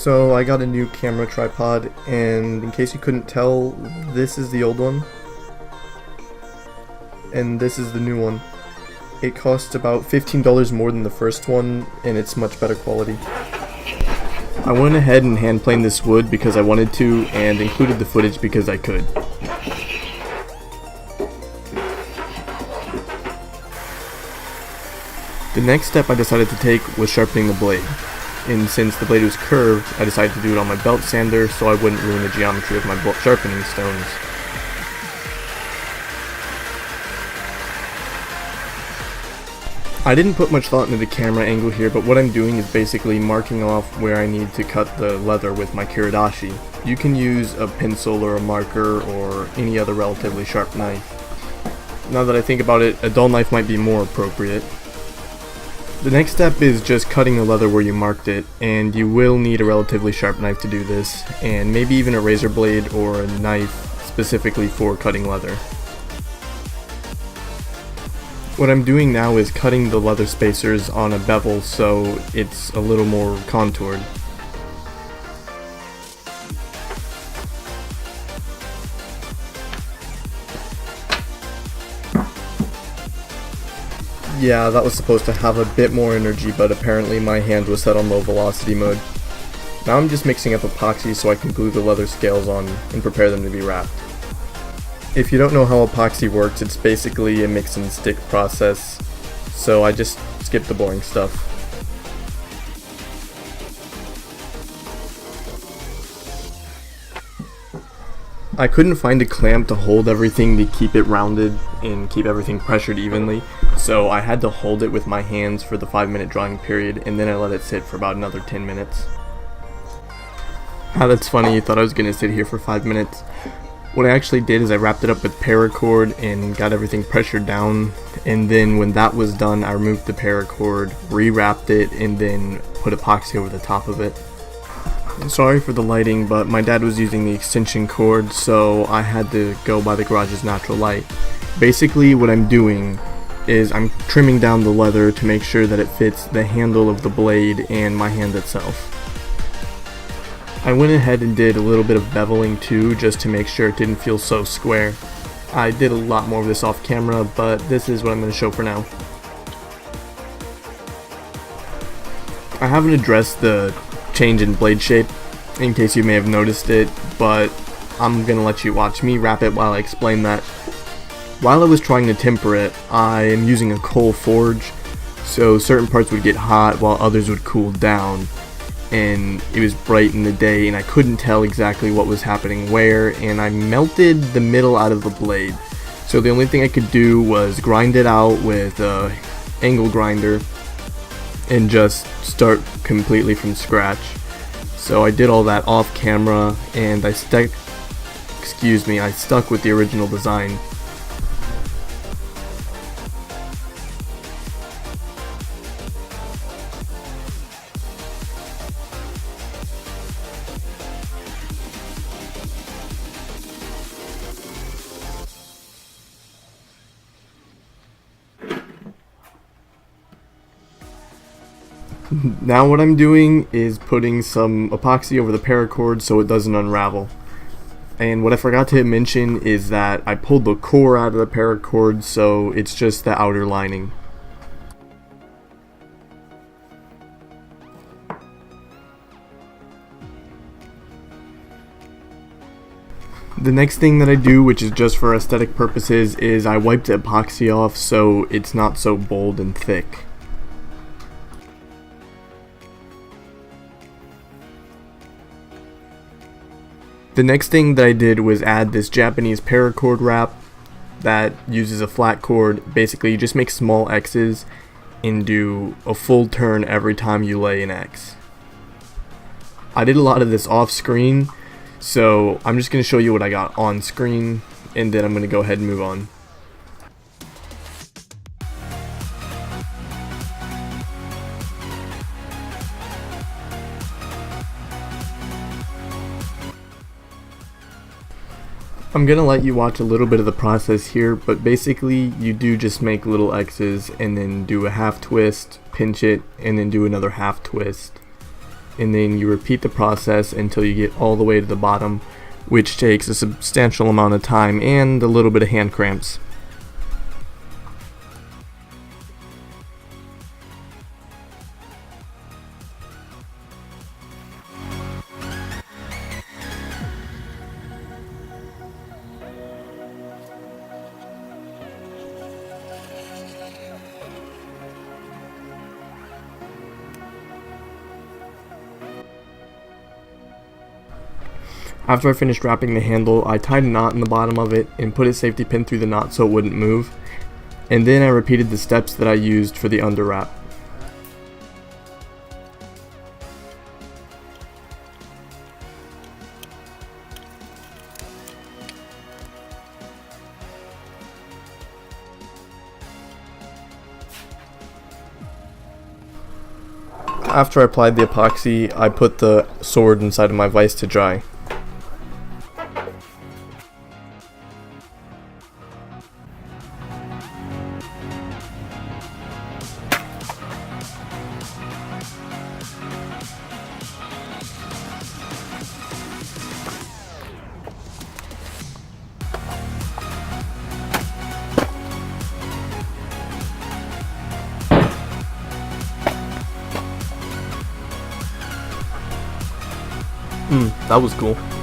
So I got a new camera tripod, and in case you couldn't tell, this is the old one and this is the new one. It costs about $15 more than the first one, and it's much better quality. I went ahead and hand planed this wood because I wanted to, and included the footage because I could. The next step I decided to take was sharpening the blade, and since the blade was curved, I decided to do it on my belt sander so I wouldn't ruin the geometry of my sharpening stones. I didn't put much thought into the camera angle here, but what I'm doing is basically marking off where I need to cut the leather with my kiridashi. You can use a pencil or a marker or any other relatively sharp knife. Now that I think about it, a dull knife might be more appropriate. The next step is just cutting the leather where you marked it, and you will need a relatively sharp knife to do this, and maybe even a razor blade or a knife specifically for cutting leather. What I'm doing now is cutting the leather spacers on a bevel so it's a little more contoured. Yeah, that was supposed to have a bit more energy, but apparently my hand was set on low velocity mode. Now I'm just mixing up epoxy so I can glue the leather scales on and prepare them to be wrapped. If you don't know how epoxy works, it's basically a mix and stick process, so I just skip the boring stuff. I couldn't find a clamp to hold everything to keep it rounded and keep everything pressured evenly, so I had to hold it with my hands for the 5-minute drawing period, and then I let it sit for about another 10 minutes. Ah, that's funny, you thought I was going to sit here for 5 minutes. What I actually did is I wrapped it up with paracord and got everything pressured down, and then when that was done I removed the paracord, re-wrapped it, and then put epoxy over the top of it. Sorry for the lighting, but my dad was using the extension cord, so I had to go by the garage's natural light. Basically what I'm doing is I'm trimming down the leather to make sure that it fits the handle of the blade and my hand itself. I went ahead and did a little bit of beveling too, just to make sure it didn't feel so square. I did a lot more of this off camera, but this is what I'm going to show for now. I haven't addressed the change in blade shape, in case you may have noticed it, but I'm going to let you watch me wrap it while I explain that. While I was trying to temper it, I am using a coal forge, so certain parts would get hot while others would cool down. And it was bright in the day and I couldn't tell exactly what was happening where, and I melted the middle out of the blade. So the only thing I could do was grind it out with an angle grinder and just start completely from scratch. So I did all that off camera, and I stuck with the original design. Now what I'm doing is putting some epoxy over the paracord so it doesn't unravel. And what I forgot to mention is that I pulled the core out of the paracord, so it's just the outer lining. The next thing that I do, which is just for aesthetic purposes, is I wipe the epoxy off so it's not so bold and thick. The next thing that I did was add this Japanese paracord wrap that uses a flat cord. Basically, you just make small X's and do a full turn every time you lay an X. I did a lot of this off screen, so I'm just going to show you what I got on screen, and then I'm going to go ahead and move on. I'm gonna let you watch a little bit of the process here, but basically you do just make little X's and then do a half twist, pinch it, and then do another half twist. and then you repeat the process until you get all the way to the bottom, which takes a substantial amount of time and a little bit of hand cramps. After I finished wrapping the handle, I tied a knot in the bottom of it and put a safety pin through the knot so it wouldn't move, and then I repeated the steps that I used for the under wrap. After I applied the epoxy, I put the sword inside of my vise to dry. That was cool.